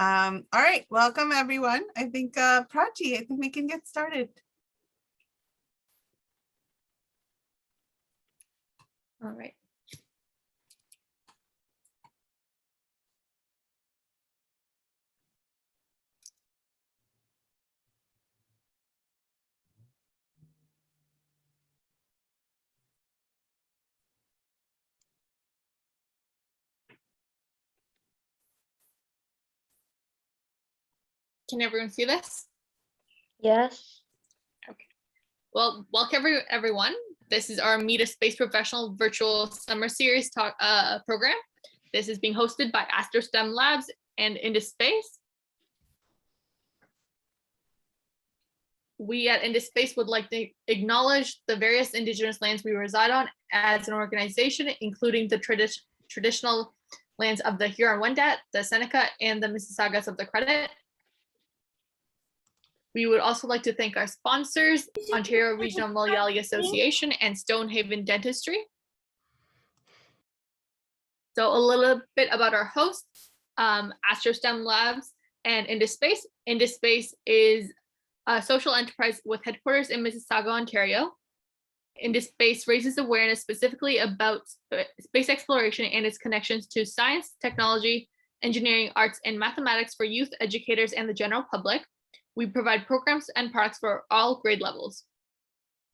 All right, welcome everyone. I think Prachi, I think we can get started. All right. Can everyone see this? Yes. Okay. Well, welcome everyone. This is our Meet a Space Professional virtual summer series talk program. This is being hosted by Aster STEM Labs and Into Space. We at Into Space would like to acknowledge the various Indigenous lands we reside on as an organization, including the traditional lands of the Huron-Wendat, the Seneca, and the Mississaugas of the Credit. We would also like to thank our sponsors, Ontario Regional Malayalee Association and Stonehaven Dentistry. So a little bit about our hosts, Aster STEM Labs and Into Space. Into Space is a social enterprise with headquarters in Mississauga, Ontario. Into Space raises awareness specifically about space exploration and its connections to science, technology, engineering, arts, and mathematics for youth, educators, and the general public. We provide programs and products for all grade levels.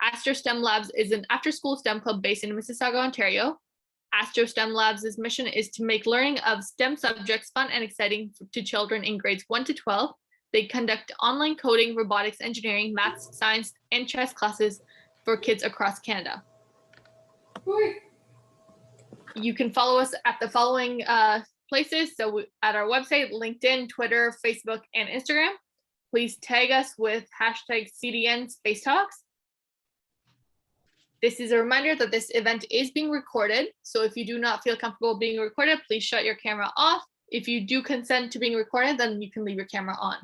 Aster STEM Labs is an after-school STEM club based in Mississauga, Ontario. Aster STEM Labs' mission is to make learning of STEM subjects fun and exciting to children in grades 1 to 12. They conduct online coding, robotics, engineering, maths, science, and chess classes for kids across Canada. You can follow us at the following places. So at our website, LinkedIn, Twitter, Facebook, and Instagram. Please tag us with hashtag CDN Space Talks. This is a reminder that this event is being recorded. So if you do not feel comfortable being recorded, please shut your camera off. If you do consent to being recorded, then you can leave your camera on.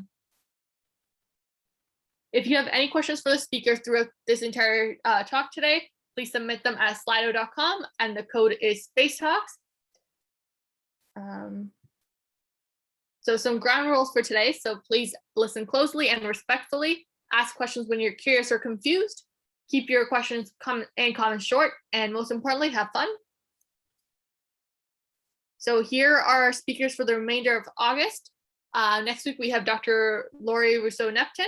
If you have any questions for the speakers throughout this entire talk today, please submit them at slido.com and the code is Space Talks. So some ground rules for today. So please listen closely and respectfully. Ask questions when you're curious or confused. Keep your questions and comments short, and most importantly, have fun. So here are our speakers for the remainder of August. Next week, we have Dr. Laurie Rousseau-Neptune.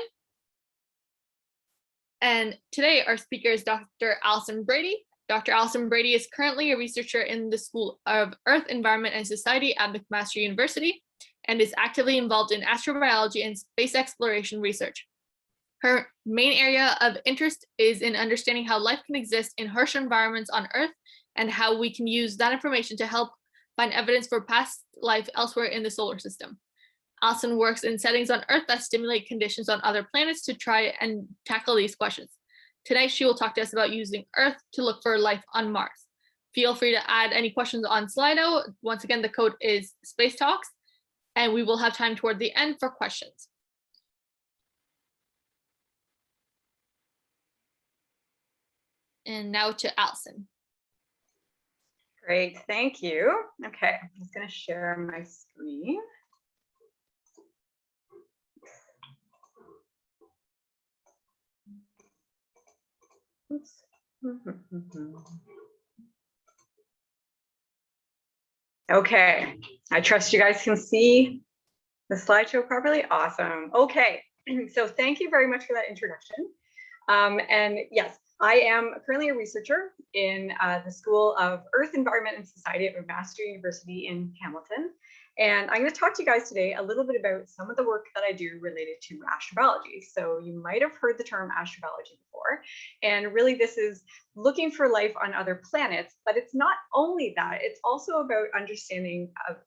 And today, our speaker is Dr. Allison Brady. Dr. Allison Brady is currently a researcher in the School of Earth, Environment, and Society at McMaster University and is actively involved in astrobiology and space exploration research. Her main area of interest is in understanding how life can exist in harsh environments on Earth and how we can use that information to help find evidence for past life elsewhere in the solar system. Allison works in settings on Earth that stimulate conditions on other planets to try and tackle these questions. Today, she will talk to us about using Earth to look for life on Mars. Feel free to add any questions on Slido. Once again, the code is Space Talks, and we will have time toward the end for questions. And now to Allison. Great, thank you. Okay, I'm just going to share my screen. Oops. Okay, I trust you guys can see the slideshow properly. Awesome. Okay, so thank you very much for that introduction. And yes, I am currently a researcher in the School of Earth, Environment, and Society at McMaster University in Hamilton. And I'm going to talk to you guys today a little bit about some of the work that I do related to astrobiology. So you might have heard the term astrobiology before. And really this is looking for life on other planets, but it's not only that, it's also about understanding of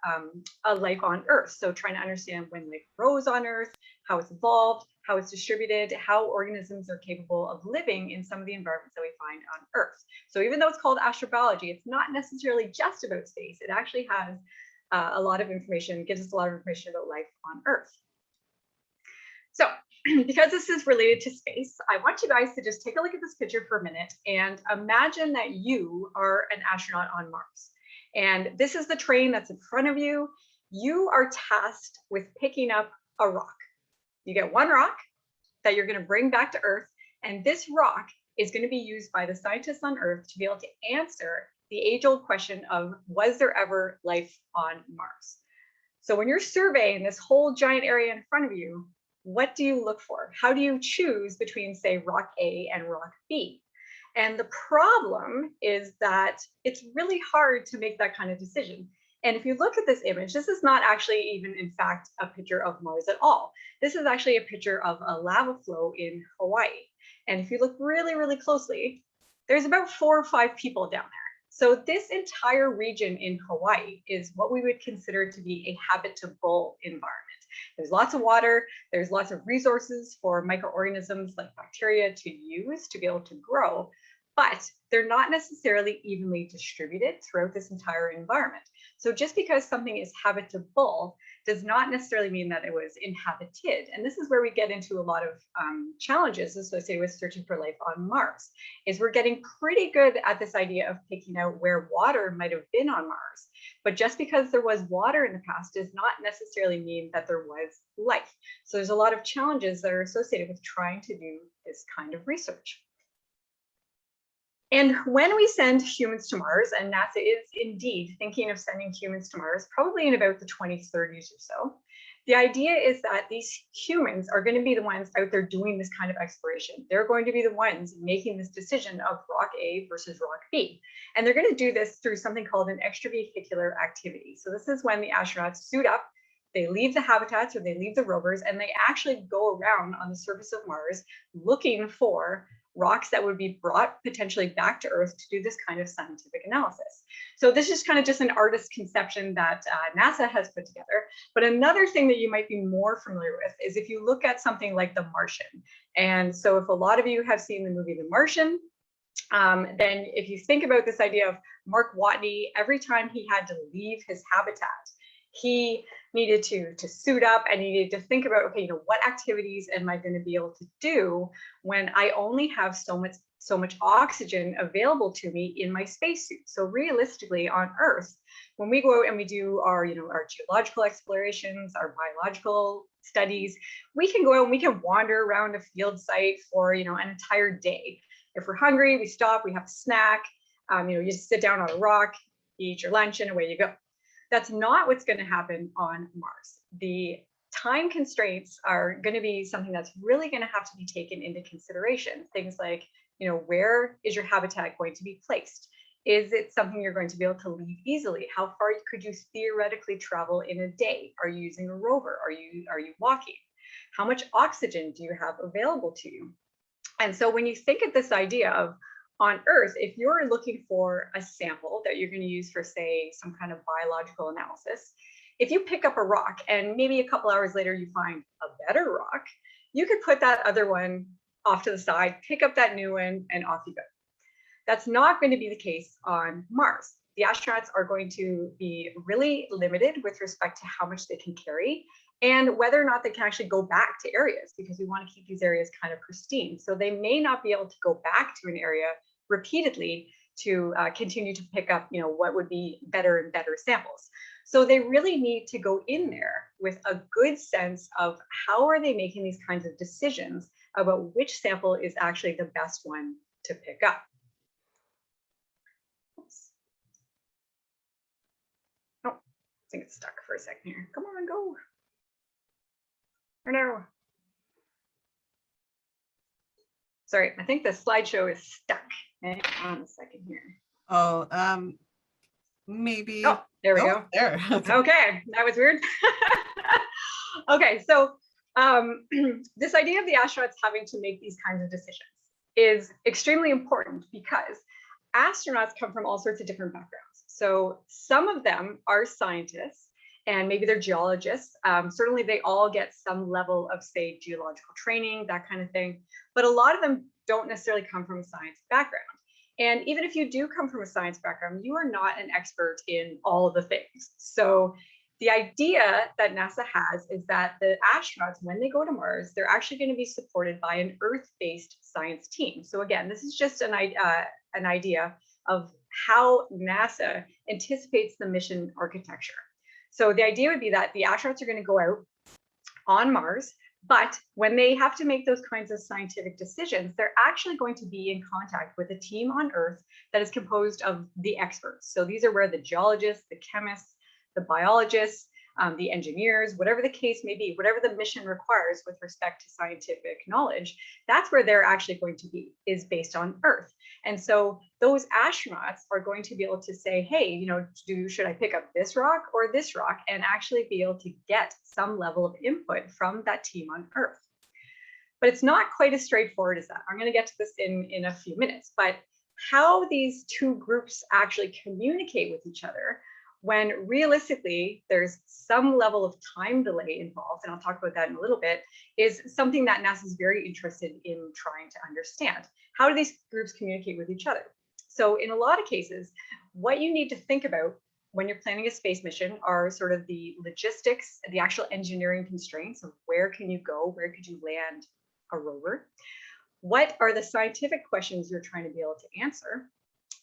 a life on Earth. So trying to understand when life grows on Earth, how it's evolved, how it's distributed, how organisms are capable of living in some of the environments that we find on Earth. So even though it's called astrobiology, it's not necessarily just about space. It actually has a lot of information, gives us a lot of information about life on Earth. So because this is related to space, I want you guys to just take a look at this picture for a minute and imagine that you are an astronaut on Mars. And this is the train that's in front of you. you are tasked with picking up a rock. You get one rock that you're going to bring back to Earth, and this rock is going to be used by the scientists on Earth to be able to answer the age-old question of, was there ever life on Mars? So when you're surveying this whole giant area in front of you, what do you look for? How do you choose between, say, rock A and rock B? And the problem is that it's really hard to make that kind of decision. And if you look at this image, this is not actually even, in fact, a picture of Mars at all. This is actually a picture of a lava flow in Hawaii. And if you look really, really closely, there's about 4 or 5 people down there. So this entire region in Hawaii is what we would consider to be a habitable environment. There's lots of water, there's lots of resources for microorganisms like bacteria to use to be able to grow, but they're not necessarily evenly distributed throughout this entire environment. So just because something is habitable does not necessarily mean that it was inhabited. And this is where we get into a lot of challenges associated with searching for life on Mars, is we're getting pretty good at this idea of picking out where water might have been on Mars. But just because there was water in the past does not necessarily mean that there was life. So there's a lot of challenges that are associated with trying to do this kind of research. And when we send humans to Mars, and NASA is indeed thinking of sending humans to Mars, probably in about the 2030s or so, the idea is that these humans are going to be the ones out there doing this kind of exploration. They're going to be the ones making this decision of rock A versus rock B. And they're going to do this through something called an extravehicular activity. So this is when the astronauts suit up, they leave the habitats or they leave the rovers, and they actually go around on the surface of Mars looking for rocks that would be brought potentially back to Earth to do this kind of scientific analysis. So this is kind of just an artist's conception that NASA has put together. But another thing that you might be more familiar with is if you look at something like The Martian. And so if a lot of you have seen the movie The Martian, then if you think about this idea of Mark Watney, every time he had to leave his habitat, he needed to suit up and he needed to think about, okay, what activities am I going to be able to do when I only have so much oxygen available to me in my spacesuit? So realistically on Earth, when we go out and we do our, our geological explorations, our biological studies, we can go out and we can wander around a field site for, an entire day. If we're hungry, we stop, we have a snack, you just sit down on a rock, eat your lunch, and away you go. That's not what's going to happen on Mars. The time constraints are going to be something that's really going to have to be taken into consideration. Things like, where is your habitat going to be placed? Is it something you're going to be able to leave easily? How far could you theoretically travel in a day? Are you using a rover? Are you walking? How much oxygen do you have available to you? And so when you think of this idea of on Earth, if you're looking for a sample that you're going to use for, say, some kind of biological analysis, if you pick up a rock and maybe a couple hours later you find a better rock, you could put that other one off to the side, pick up that new one, and off you go. That's not going to be the case on Mars. The astronauts are going to be really limited with respect to how much they can carry and whether or not they can actually go back to areas, because we want to keep these areas kind of pristine. So they may not be able to go back to an area repeatedly to continue to pick up, what would be better and better samples. So they really need to go in there with a good sense of how are they making these kinds of decisions about which sample is actually the best one to pick up. Oops. Oh, I think it's stuck for a second here. Come on, go. Or no. Sorry, I think the slideshow is stuck. Hang on a second here. Oh, maybe. Oh, there we go. There. Okay, that was weird. Okay, so this idea of the astronauts having to make these kinds of decisions is extremely important because astronauts come from all sorts of different backgrounds. So some of them are scientists and maybe they're geologists. Certainly they all get some level of, say, geological training, that kind of thing. But a lot of them don't necessarily come from a science background. And even if you do come from a science background, you are not an expert in all of the things. So the idea that NASA has is that the astronauts, when they go to Mars, they're actually going to be supported by an Earth-based science team. So again, this is just an idea of how NASA anticipates the mission architecture. So the idea would be that the astronauts are going to go out on Mars, but when they have to make those kinds of scientific decisions, they're actually going to be in contact with a team on Earth that is composed of the experts. So these are where the geologists, the chemists, the biologists, the engineers, whatever the case may be, whatever the mission requires with respect to scientific knowledge, that's where they're actually going to be, is based on Earth. And so those astronauts are going to be able to say, hey, you know, should I pick up this rock or this rock, and actually be able to get some level of input from that team on Earth. But it's not quite as straightforward as that. I'm going to get to this in a few minutes, but how these two groups actually communicate with each other when realistically there's some level of time delay involved, and I'll talk about that in a little bit, is something that NASA is very interested in trying to understand. How do these groups communicate with each other? So in a lot of cases, what you need to think about when you're planning a space mission are sort of the logistics, the actual engineering constraints of where can you go, where could you land a rover? What are the scientific questions you're trying to be able to answer?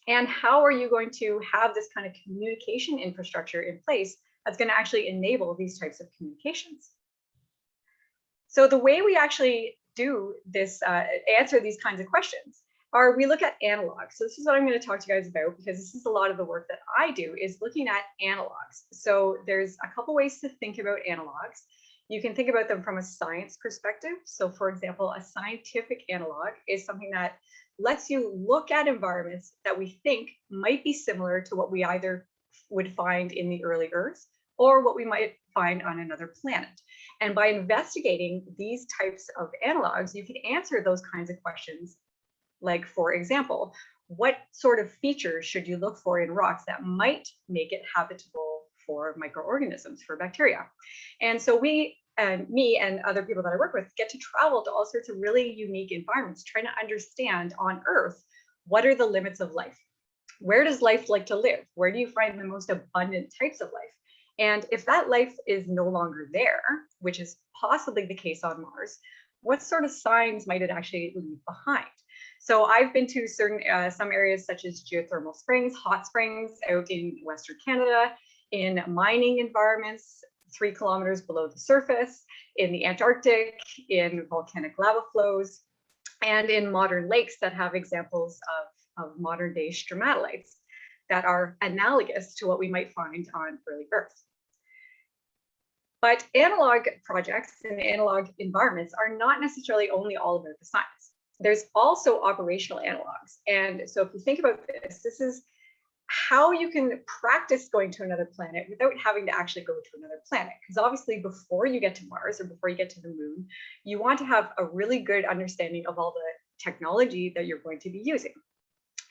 And how are you going to have this kind of communication infrastructure in place that's going to actually enable these types of communications? So the way we actually do this, answer these kinds of questions, are we look at analogs. So this is what I'm going to talk to you guys about, because this is a lot of the work that I do, is looking at analogs. So there's a couple ways to think about analogs. You can think about them from a science perspective. So for example, a scientific analog is something that lets you look at environments that we think might be similar to what we either would find in the early Earth or what we might find on another planet. And by investigating these types of analogs, you can answer those kinds of questions. Like, for example, what sort of features should you look for in rocks that might make it habitable for microorganisms, for bacteria? And so we, and me and other people that I work with, get to travel to all sorts of really unique environments, trying to understand on Earth, what are the limits of life? Where does life like to live? Where do you find the most abundant types of life? And if that life is no longer there, which is possibly the case on Mars, what sort of signs might it actually leave behind? So I've been to certain some areas such as geothermal springs, hot springs out in Western Canada, in mining environments 3 kilometers below the surface, in the Antarctic, in volcanic lava flows, and in modern lakes that have examples of modern day stromatolites that are analogous to what we might find on early Earth. But analog projects and analog environments are not necessarily only all about the science. There's also operational analogs. And so if you think about this, this is how you can practice going to another planet without having to actually go to another planet. Because obviously before you get to Mars or before you get to the moon, you want to have a really good understanding of all the technology that you're going to be using.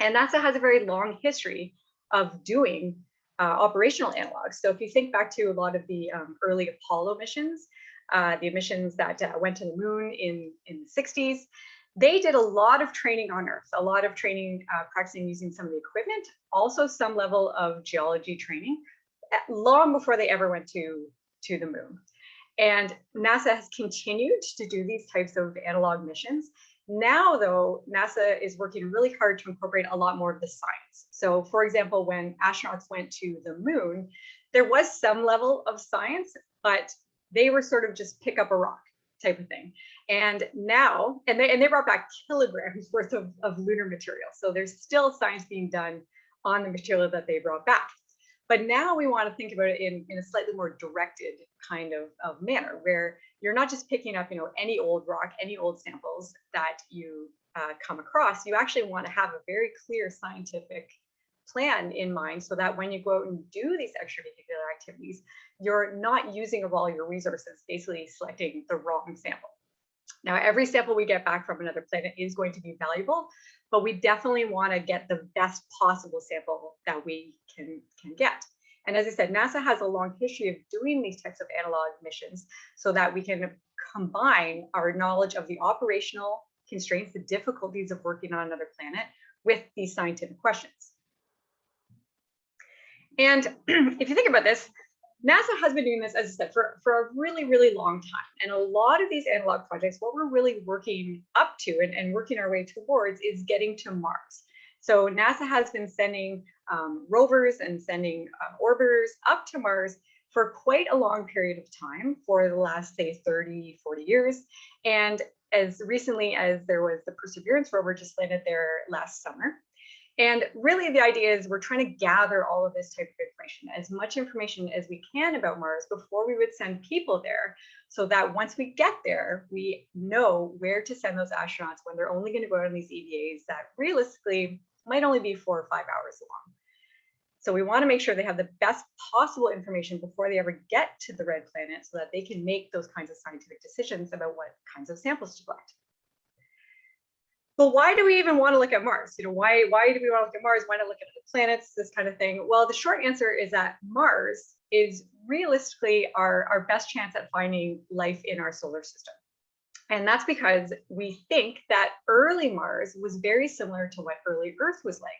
And NASA has a very long history of doing operational analogs. So if you think back to a lot of the early Apollo missions, the missions that went to the moon in the 60s, they did a lot of training on Earth, a lot of training, practicing using some of the equipment, also some level of geology training, long before they ever went to the moon. And NASA has continued to do these types of analog missions. Now, though, NASA is working really hard to incorporate a lot more of the science. So, for example, when astronauts went to the moon, there was some level of science, but they were sort of just pick up a rock type of thing. And now, and they brought back kilograms worth of lunar material. So there's still science being done on the material that they brought back. But now we want to think about it in a slightly more directed kind of manner, where you're not just picking up, any old rock, any old samples that you come across. You actually want to have a very clear scientific plan in mind, so that when you go out and do these extravehicular activities, you're not using of all your resources, basically selecting the wrong sample. Now, every sample we get back from another planet is going to be valuable, but we definitely want to get the best possible sample that we can get. And as I said, NASA has a long history of doing these types of analog missions so that we can combine our knowledge of the operational constraints, the difficulties of working on another planet, with these scientific questions. And if you think about this, NASA has been doing this, as I said, for a really, really long time. And a lot of these analog projects, what we're really working up to and working our way towards is getting to Mars. So NASA has been sending rovers and sending orbiters up to Mars for quite a long period of time, for the last, say, 30, 40 years. And as recently as there was the Perseverance rover just landed there last summer. And really the idea is we're trying to gather all of this type of information, as much information as we can about Mars before we would send people there, so that once we get there, we know where to send those astronauts when they're only going to go out on these EVAs that realistically might only be 4 or 5 hours long. So we want to make sure they have the best possible information before they ever get to the red planet, so that they can make those kinds of scientific decisions about what kinds of samples to collect. But why do we even want to look at Mars? Why do we want to look at Mars? Why not look at other planets, this kind of thing? Well, the short answer is that Mars is realistically our best chance at finding life in our solar system. And that's because we think that early Mars was very similar to what early Earth was like.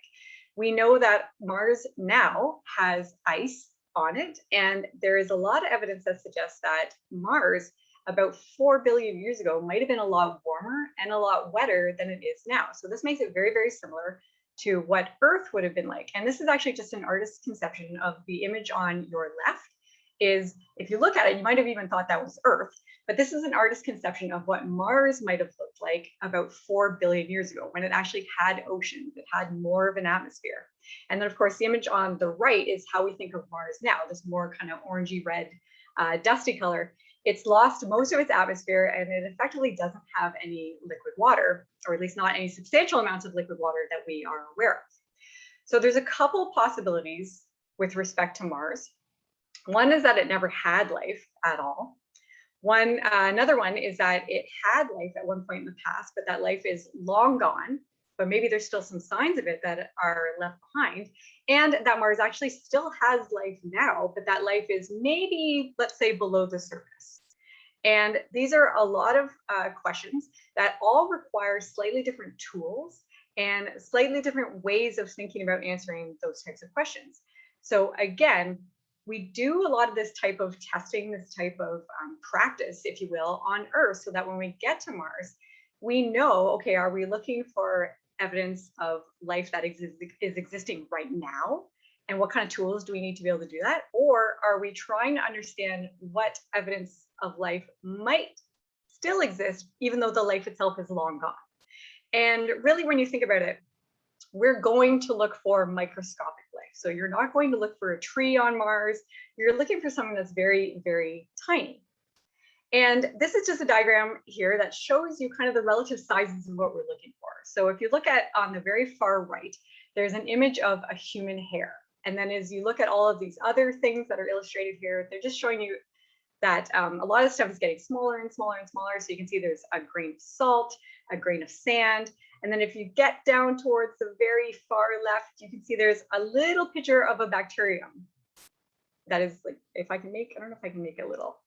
We know that Mars now has ice on it, and there is a lot of evidence that suggests that Mars about 4 billion years ago might have been a lot warmer and a lot wetter than it is now. So this makes it very, very similar to what Earth would have been like. And this is actually just an artist's conception of the image on your left. Is if you look at it, you might have even thought that was Earth, but this is an artist's conception of what Mars might have looked like about 4 billion years ago, when it actually had oceans, it had more of an atmosphere. And then of course, the image on the right is how we think of Mars now, this more kind of orangey red, dusty color. It's lost most of its atmosphere, and it effectively doesn't have any liquid water, or at least not any substantial amounts of liquid water that we are aware of. So there's a couple possibilities with respect to Mars. One is that it never had life at all. Another one is that it had life at one point in the past, but that life is long gone, but maybe there's still some signs of it that are left behind, and that Mars actually still has life now, but that life is maybe, let's say, below the surface. And these are a lot of questions that all require slightly different tools and slightly different ways of thinking about answering those types of questions. So again, we do a lot of this type of testing, this type of practice, if you will, on Earth, so that when we get to Mars, we know, okay, are we looking for evidence of life that is existing right now? And what kind of tools do we need to be able to do that? Or are we trying to understand what evidence of life might still exist, even though the life itself is long gone? And really, when you think about it, we're going to look for microscopic life. So you're not going to look for a tree on Mars. You're looking for something that's very, very tiny. And this is just a diagram here that shows you kind of the relative sizes of what we're looking for. So if you look at on the very far right, there's an image of a human hair. And then as you look at all of these other things that are illustrated here, they're just showing you that a lot of stuff is getting smaller and smaller and smaller. So you can see there's a grain of salt, a grain of sand. And then if you get down towards the very far left, you can see there's a little picture of a bacterium. That is like, if I can make, I don't know if I can make a little,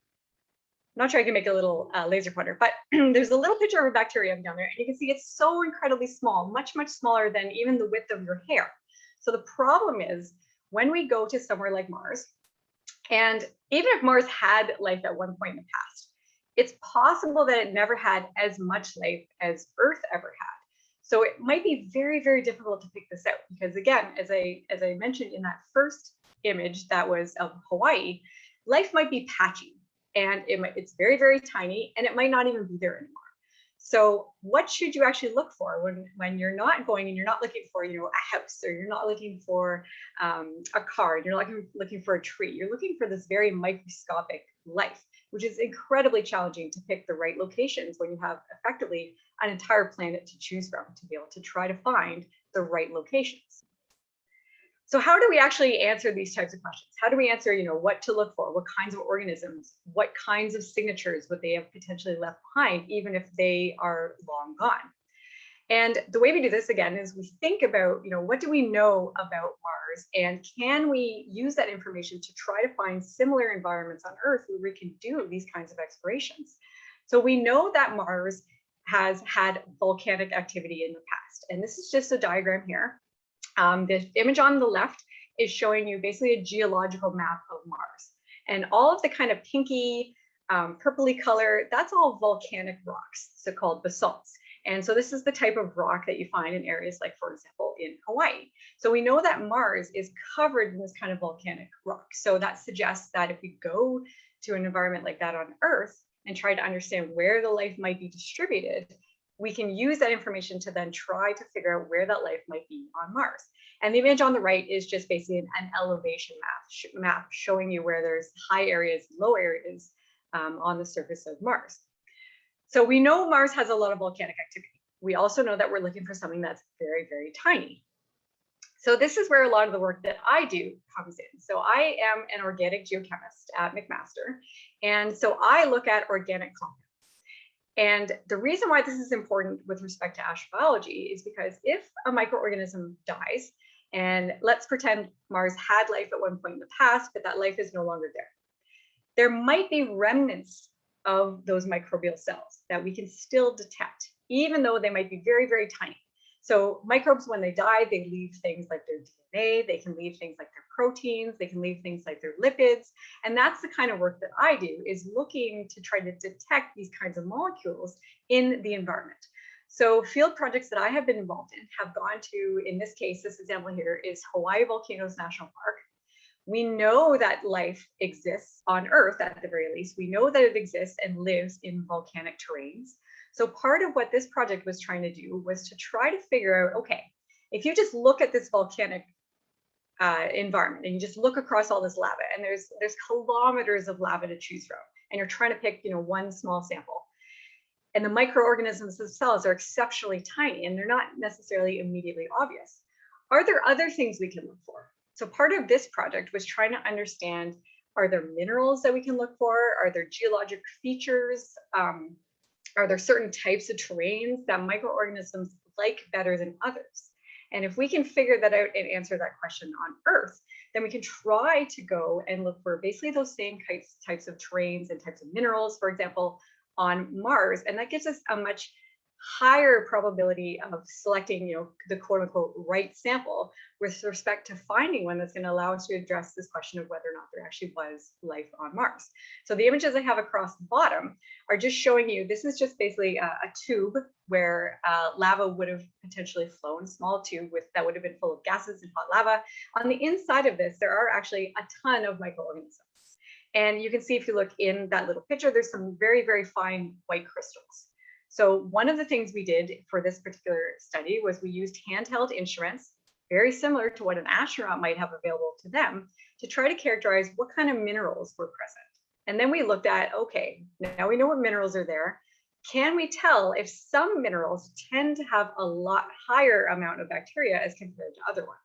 I'm not sure I can make a little laser pointer, but there's a little picture of a bacterium down there. And you can see it's so incredibly small, much, much smaller than even the width of your hair. So the problem is when we go to somewhere like Mars, and even if Mars had life at one point in the past, it's possible that it never had as much life as Earth ever had. So it might be very, very difficult to pick this out, because again, as I mentioned in that first image that was of Hawaii, life might be patchy, and it's very, very tiny, and it might not even be there anymore. So what should you actually look for when you're not going and you're not looking for, a house, or you're not looking for a car, you're not looking for a tree, you're looking for this very microscopic life, which is incredibly challenging to pick the right locations when you have effectively an entire planet to choose from to be able to try to find the right locations. So how do we actually answer these types of questions? How do we answer, what to look for, what kinds of organisms, what kinds of signatures would they have potentially left behind, even if they are long gone? And the way we do this, again, is we think about, what do we know about Mars, and can we use that information to try to find similar environments on Earth where we can do these kinds of explorations? So we know that Mars has had volcanic activity in the past, and this is just a diagram here. The image on the left is showing you basically a geological map of Mars, and all of the kind of pinky, purpley color, that's all volcanic rocks, so called basalts. And so this is the type of rock that you find in areas like, for example, in Hawaii. So we know that Mars is covered in this kind of volcanic rock. So that suggests that if we go to an environment like that on Earth and try to understand where the life might be distributed, we can use that information to then try to figure out where that life might be on Mars. And the image on the right is just basically an elevation map showing you where there's high areas, low areas on the surface of Mars. So we know Mars has a lot of volcanic activity. We also know that we're looking for something that's very, very tiny. So this is where a lot of the work that I do comes in. So I am an organic geochemist at McMaster. And so I look at organic compounds. And the reason why this is important with respect to astrobiology is because if a microorganism dies, and let's pretend Mars had life at one point in the past, but that life is no longer there, there might be remnants of those microbial cells that we can still detect, even though they might be very, very tiny. So microbes, when they die, they leave things like their DNA, they can leave things like their proteins, they can leave things like their lipids. And that's the kind of work that I do, is looking to try to detect these kinds of molecules in the environment. So field projects that I have been involved in have gone to, in this case, this example here is Hawaii Volcanoes National Park. We know that life exists on Earth, at the very least. We know that it exists and lives in volcanic terrains. So part of what this project was trying to do was to try to figure out, okay, if you just look at this volcanic environment and you just look across all this lava, and there's kilometers of lava to choose from, and you're trying to pick, one small sample, and the microorganisms themselves are exceptionally tiny and they're not necessarily immediately obvious. Are there other things we can look for? So part of this project was trying to understand, are there minerals that we can look for? Are there geologic features? Are there certain types of terrains that microorganisms like better than others? And if we can figure that out and answer that question on Earth, then we can try to go and look for basically those same types of terrains and types of minerals, for example, on Mars. And that gives us a much higher probability of selecting, the quote unquote right sample with respect to finding one that's going to allow us to address this question of whether or not there actually was life on Mars. So the images I have across the bottom are just showing you, this is just basically a tube where lava would have potentially flown, a small tube that would have been full of gases and hot lava. On the inside of this, there are actually a ton of microorganisms. And you can see, if you look in that little picture, there's some very, very fine white crystals. So one of the things we did for this particular study was we used handheld instruments, very similar to what an astronaut might have available to them, to try to characterize what kind of minerals were present. And then we looked at, okay, now we know what minerals are there. Can we tell if some minerals tend to have a lot higher amount of bacteria as compared to other ones?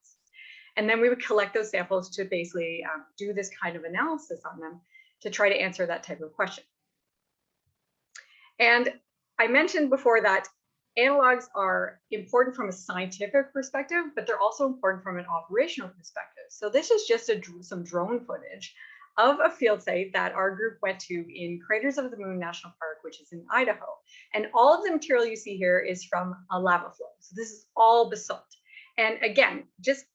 And then we would collect those samples to basically do this kind of analysis on them to try to answer that type of question. And I mentioned before that analogs are important from a scientific perspective, but they're also important from an operational perspective. So this is just some drone footage of a field site that our group went to in Craters of the Moon National Park, which is in Idaho. And all of the material you see here is from a lava flow. So this is all basalt. And again,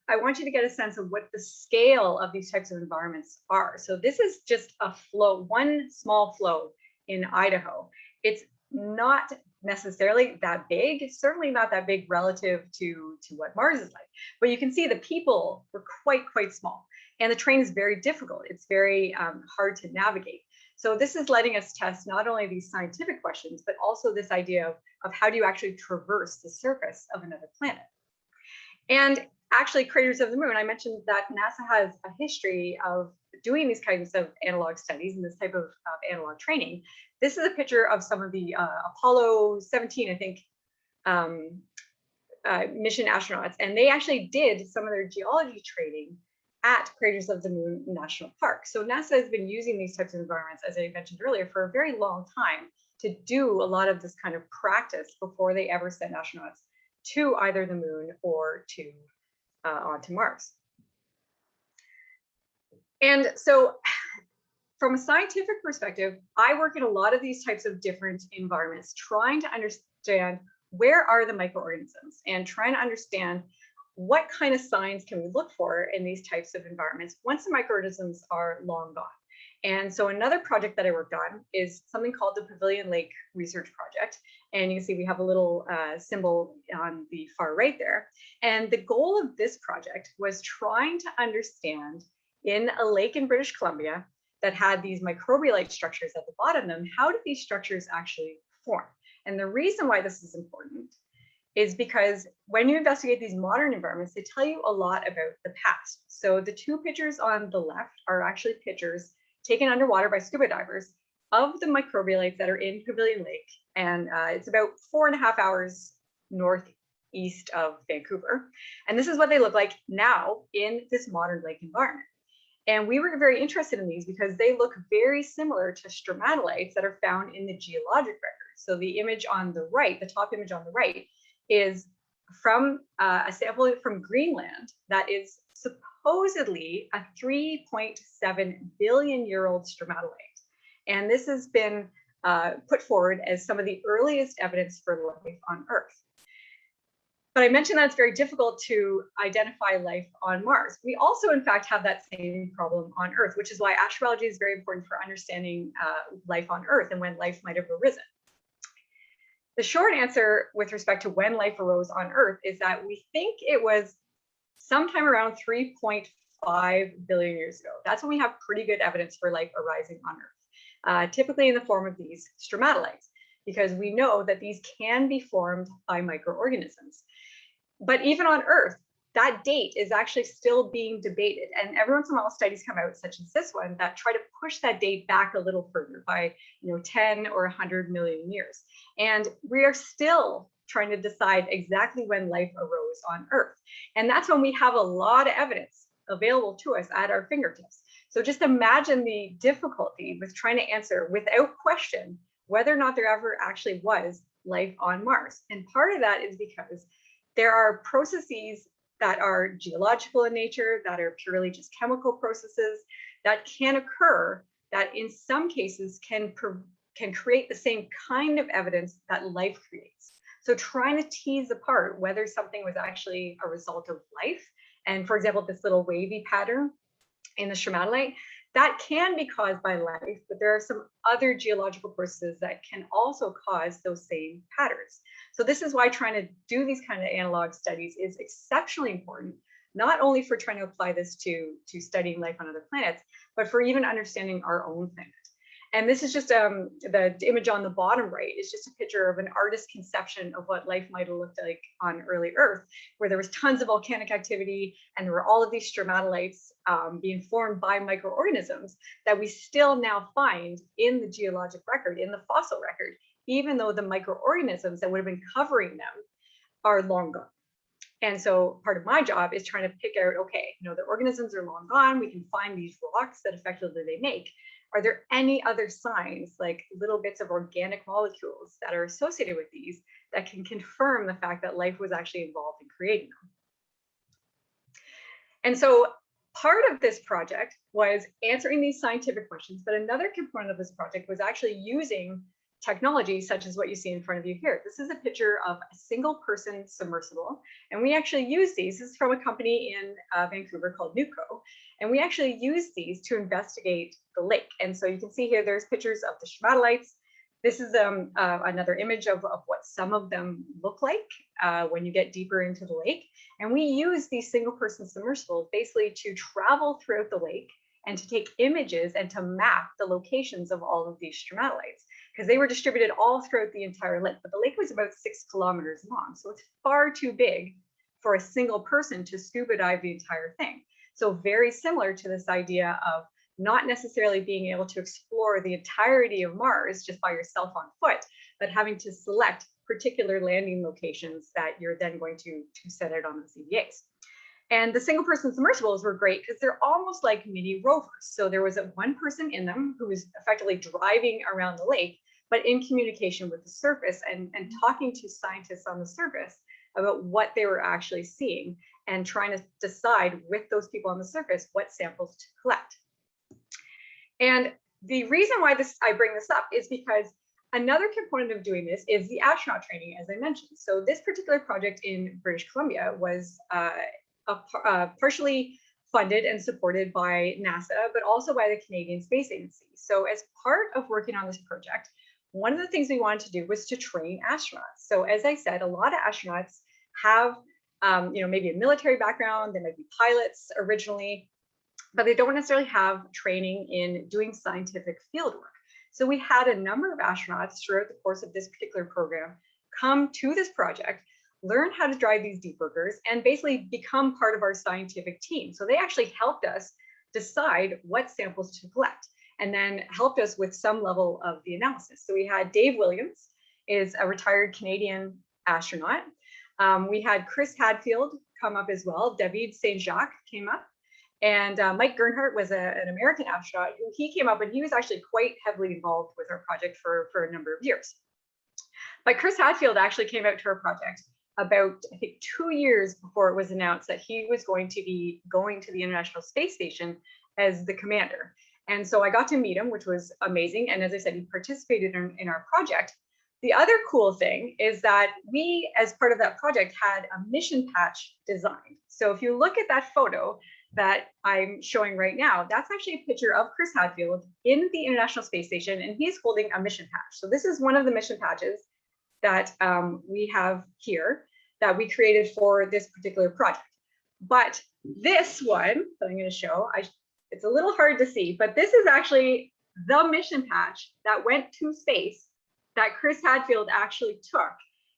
I want you to get a sense of what the scale of these types of environments are. So this is just a flow, one small flow in Idaho. It's not necessarily that big, certainly not that big relative to what Mars is like. But you can see the people were quite small. And the terrain is very difficult. It's very hard to navigate. So this is letting us test not only these scientific questions, but also this idea of how do you actually traverse the surface of another planet. And actually, Craters of the Moon, I mentioned that NASA has a history of doing these kinds of analog studies and this type of analog training. This is a picture of some of the Apollo 17, I think, mission astronauts. And they actually did some of their geology training at Craters of the Moon National Park. So NASA has been using these types of environments, as I mentioned earlier, for a very long time to do a lot of this kind of practice before they ever send astronauts to either the moon or to onto Mars. And so from a scientific perspective, I work in a lot of these types of different environments, trying to understand where are the microorganisms and trying to understand what kind of signs can we look for in these types of environments once the microorganisms are long gone. And so another project that I worked on is something called the Pavilion Lake Research Project. And you can see we have a little symbol on the far right there. And the goal of this project was trying to understand in a lake in British Columbia that had these microbial structures at the bottom of them, how did these structures actually form? And the reason why this is important is because when you investigate these modern environments, they tell you a lot about the past. So the two pictures on the left are actually pictures taken underwater by scuba divers of the microbialites that are in Pavilion Lake. And it's about 4.5 hours northeast of Vancouver. And this is what they look like now in this modern lake environment. And we were very interested in these because they look very similar to stromatolites that are found in the geologic record. So the image on the right, the top image on the right, is from a sample from Greenland that is supposedly a 3.7 billion-year-old stromatolite. And this has been put forward as some of the earliest evidence for life on Earth. But I mentioned that it's very difficult to identify life on Mars. We also, in fact, have that same problem on Earth, which is why astrobiology is very important for understanding life on Earth and when life might have arisen. The short answer with respect to when life arose on Earth is that we think it was sometime around 3.5 billion years ago. That's when we have pretty good evidence for life arising on Earth, typically in the form of these stromatolites, because we know that these can be formed by microorganisms. But even on Earth, that date is actually still being debated. And every once in a while, studies come out, such as this one, that try to push that date back a little further by 10 or 100 million years. And we are still trying to decide exactly when life arose on Earth. And that's when we have a lot of evidence available to us at our fingertips. So just imagine the difficulty with trying to answer without question whether or not there ever actually was life on Mars. And part of that is because there are processes that are geological in nature, that are purely just chemical processes that can occur that in some cases can create the same kind of evidence that life creates. So trying to tease apart whether something was actually a result of life, and for example, this little wavy pattern in the stromatolite, that can be caused by life, but there are some other geological processes that can also cause those same patterns. So this is why trying to do these kind of analog studies is exceptionally important, not only for trying to apply this to studying life on other planets, but for even understanding our own planet. And this is just the image on the bottom right is just a picture of an artist's conception of what life might have looked like on early Earth, where there was tons of volcanic activity and there were all of these stromatolites being formed by microorganisms that we still now find in the geologic record, in the fossil record, even though the microorganisms that would have been covering them are long gone. And so part of my job is trying to pick out, okay, the organisms are long gone, we can find these rocks that effectively they make. Are there any other signs, like little bits of organic molecules that are associated with these that can confirm the fact that life was actually involved in creating them? And so part of this project was answering these scientific questions, but another component of this project was actually using technology such as what you see in front of you here. This is a picture of a single person submersible. And we actually use these. This is from a company in Vancouver called Nuco. And we actually use these to investigate the lake. And so you can see here, there's pictures of the stromatolites. This is another image of what some of them look like when you get deeper into the lake. And we use these single person submersibles basically to travel throughout the lake and to take images and to map the locations of all of these stromatolites, because they were distributed all throughout the entire lake. But the lake was about 6 kilometers long. So it's far too big for a single person to scuba dive the entire thing. So very similar to this idea of not necessarily being able to explore the entirety of Mars just by yourself on foot, but having to select particular landing locations that you're then going to set out on the CDAs. And the single person submersibles were great because they're almost like mini rovers. So there was one person in them who was effectively driving around the lake, but in communication with the surface and talking to scientists on the surface about what they were actually seeing and trying to decide with those people on the surface what samples to collect. And the reason why I bring this up is because another component of doing this is the astronaut training, as I mentioned. So this particular project in British Columbia was partially funded and supported by NASA, but also by the Canadian Space Agency. So as part of working on this project, one of the things we wanted to do was to train astronauts. So as I said, a lot of astronauts have, maybe a military background, they might be pilots originally, but they don't necessarily have training in doing scientific field work. So we had a number of astronauts throughout the course of this particular program come to this project, learn how to drive these debuggers, and basically become part of our scientific team. So they actually helped us decide what samples to collect, and then helped us with some level of the analysis. So we had Dave Williams, is a retired Canadian astronaut. We had Chris Hadfield come up as well. David St. Jacques came up. And Mike Gernhardt was an American astronaut who he came up, and he was actually quite heavily involved with our project for a number of years. But Chris Hadfield actually came out to our project about, I think, 2 years before it was announced that he was going to be going to the International Space Station as the commander. And so I got to meet him, which was amazing. And as I said, he participated in our project. The other cool thing is that we, as part of that project, had a mission patch designed. So if you look at that photo that I'm showing right now, that's actually a picture of Chris Hadfield in the International Space Station, and he's holding a mission patch. So this is one of the mission patches that we have here that we created for this particular project. But this one that I'm going to show, it's a little hard to see, but this is actually the mission patch that went to space that Chris Hadfield actually took.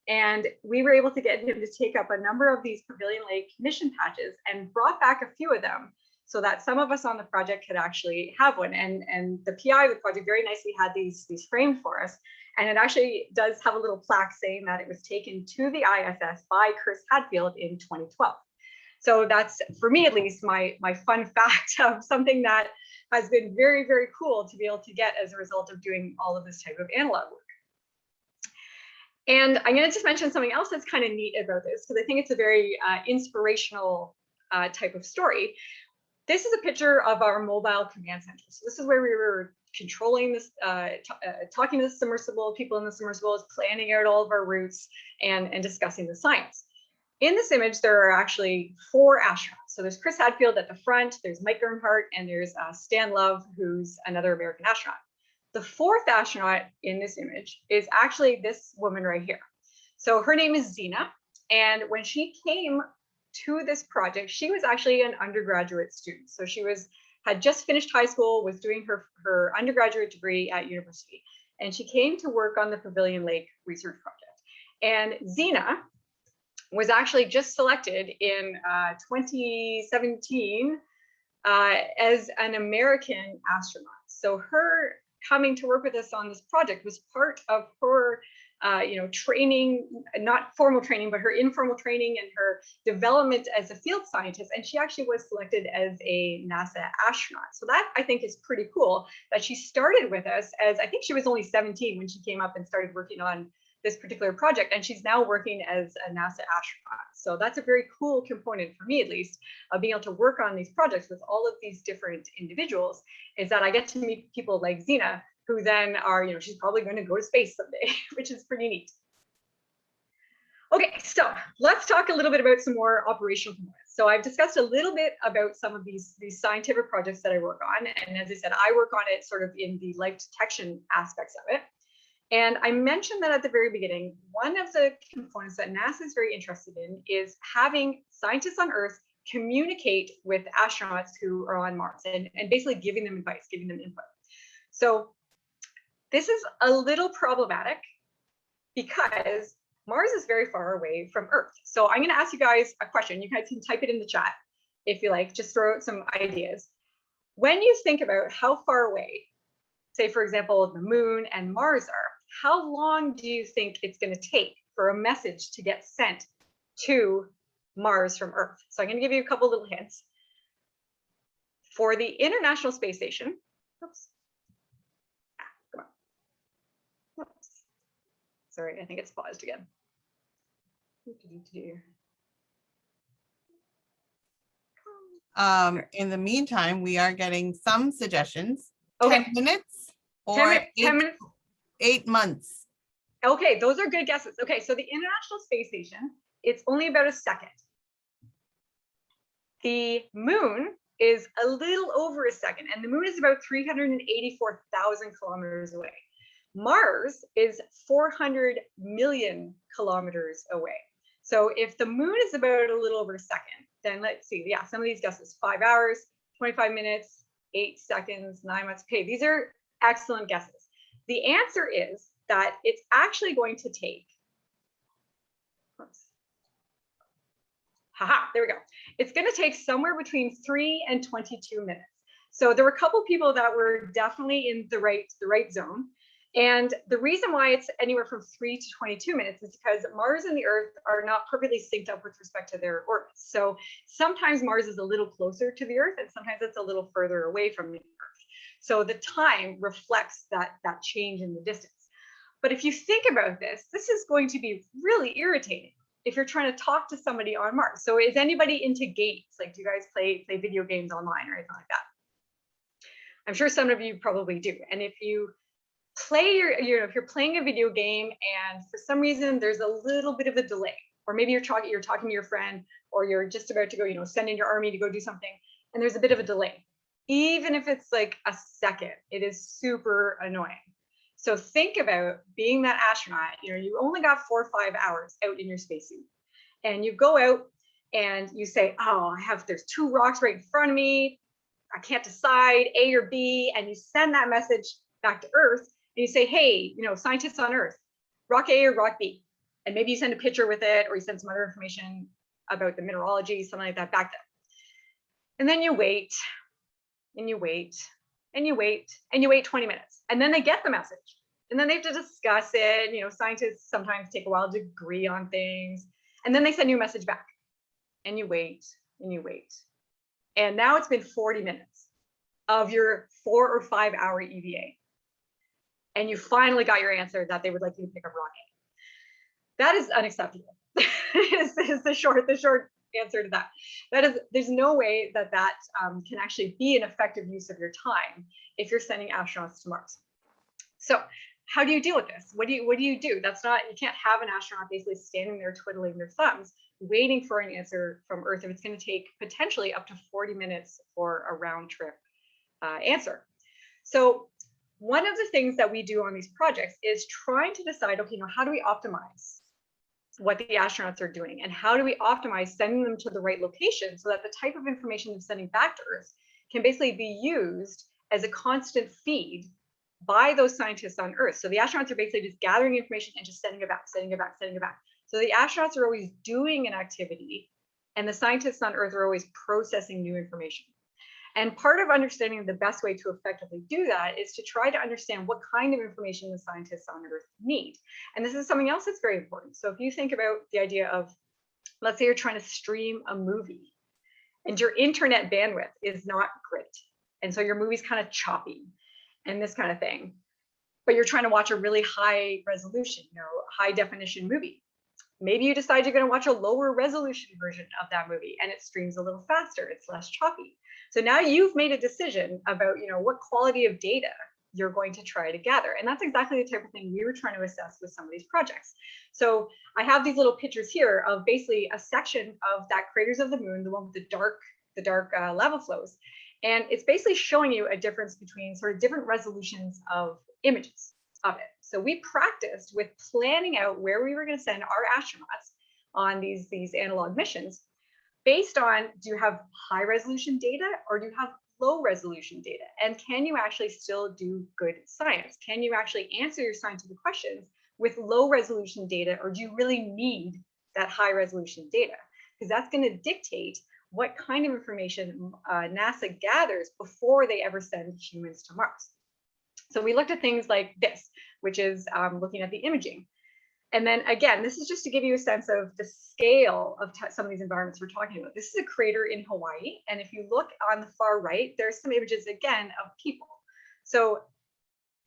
And we were able to get him to take up a number of these Pavilion Lake mission patches and brought back a few of them so that some of us on the project could actually have one. And the PI of the project very nicely had these framed for us. And it actually does have a little plaque saying that it was taken to the ISS by Chris Hadfield in 2012. So that's, for me at least, my fun fact of something that has been very, very cool to be able to get as a result of doing all of this type of analog work. And I'm going to just mention something else that's kind of neat about this, because I think it's a very inspirational type of story. This is a picture of our mobile command center. So this is where we were controlling this, talking to the submersible, people in the submersibles, planning out all of our routes and discussing the science. In this image, there are actually 4 astronauts. So there's Chris Hadfield at the front, there's Mike Gernhardt, and there's Stan Love, who's another American astronaut. The 4th astronaut in this image is actually this woman right here. So her name is Zena. And when she came to this project, she was actually an undergraduate student. So she had just finished high school, was doing her undergraduate degree at university. And she came to work on the Pavilion Lake research project. And Zena was actually just selected in 2017 as an American astronaut. So her coming to work with us on this project was part of her training, not formal training, but her informal training and her development as a field scientist. And she actually was selected as a NASA astronaut. So that, I think, is pretty cool that she started with us as, I think she was only 17 when she came up and started working on this particular project, and she's now working as a NASA astronaut. So that's a very cool component for me, at least, of being able to work on these projects with all of these different individuals, is that I get to meet people like Zena, who then are, she's probably going to go to space someday, which is pretty neat. Okay, so let's talk a little bit about some more operational components. So I've discussed a little bit about some of these scientific projects that I work on. And as I said, I work on it sort of in the life detection aspects of it. And I mentioned that at the very beginning, one of the components that NASA is very interested in is having scientists on Earth communicate with astronauts who are on Mars and basically giving them advice, giving them input. So this is a little problematic because Mars is very far away from Earth. So I'm going to ask you guys a question. You guys can type it in the chat if you like, just throw out some ideas. When you think about how far away, say, for example, the moon and Mars are, how long do you think it's going to take for a message to get sent to Mars from Earth? So I'm going to give you a couple little hints. For the International Space Station, oops. Come on. Oops. Sorry, I think it's paused again. In the meantime, we are getting some suggestions. Okay. 10 minutes or 10 minutes. 8 months. Okay, those are good guesses. Okay, so the International Space Station, it's only about a second. The moon is a little over a second, and the moon is about 384,000 kilometers away. Mars is 400 million kilometers away. So if the moon is about a little over a second, then let's see, yeah, some of these guesses, 5 hours, 25 minutes, 8 seconds, 9 months. Okay, these are excellent guesses. The answer is that it's actually going to take, there we go. It's going to take somewhere between 3 and 22 minutes. So there were a couple people that were definitely in the right zone. And the reason why it's anywhere from 3 to 22 minutes is because Mars and the Earth are not perfectly synced up with respect to their orbits. So sometimes Mars is a little closer to the Earth, and sometimes it's a little further away from the Earth. So the time reflects that change in the distance. But if you think about this, this is going to be really irritating if you're trying to talk to somebody on Mars. So is anybody into games? Like, do you guys play video games online or anything like that? I'm sure some of you probably do. And if you play if you're playing a video game and for some reason there's a little bit of a delay, or maybe you're talking to your friend, or you're just about to go, send in your army to go do something, and there's a bit of a delay, even if it's like a second, it is super annoying. So think about being that astronaut, you only got 4 or 5 hours out in your spacesuit, and you go out and you say, oh, there's 2 rocks right in front of me, I can't decide A or B, and you send that message back to Earth, and you say, hey, scientists on Earth, rock A or rock B, and maybe you send a picture with it, or you send some other information about the mineralogy, something like that back then. And then you wait, and you wait, and you wait, and you wait 20 minutes, and then they get the message, and then they have to discuss it. Scientists sometimes take a while to agree on things, and then they send you a message back, and you wait, and you wait, and now it's been 40 minutes of your 4 or 5 hour EVA, and you finally got your answer that they would like you to pick up rock A. That is unacceptable. is the short answer to that. There's no way that can actually be an effective use of your time if you're sending astronauts to Mars. So how do you deal with this? What do you do? You can't have an astronaut basically standing there twiddling their thumbs, waiting for an answer from Earth if it's going to take potentially up to 40 minutes for a round trip answer. So one of the things that we do on these projects is trying to decide, okay, how do we optimize what the astronauts are doing, and how do we optimize sending them to the right location so that the type of information they're sending back to Earth can basically be used as a constant feed by those scientists on Earth. So the astronauts are basically just gathering information and just sending it back, sending it back, sending it back. So the astronauts are always doing an activity, and the scientists on Earth are always processing new information. And part of understanding the best way to effectively do that is to try to understand what kind of information the scientists on Earth need. And this is something else that's very important. So if you think about the idea of, let's say you're trying to stream a movie and your internet bandwidth is not great, and so your movie's kind of choppy and this kind of thing, but you're trying to watch a really high resolution, high definition movie. Maybe you decide you're going to watch a lower resolution version of that movie, and it streams a little faster, it's less choppy. So now you've made a decision about, what quality of data you're going to try to gather. And that's exactly the type of thing we were trying to assess with some of these projects. So I have these little pictures here of basically a section of that Craters of the Moon, the one with the dark lava flows. And it's basically showing you a difference between sort of different resolutions of images of it. So we practiced with planning out where we were going to send our astronauts on these analog missions based on, do you have high resolution data or do you have low resolution data? And can you actually still do good science? Can you actually answer your scientific questions with low resolution data, or do you really need that high resolution data? Because that's going to dictate what kind of information NASA gathers before they ever send humans to Mars. So we looked at things like this, which is looking at the imaging. And then again, this is just to give you a sense of the scale of some of these environments we're talking about. This is a crater in Hawaii. And if you look on the far right, there's some images again of people. So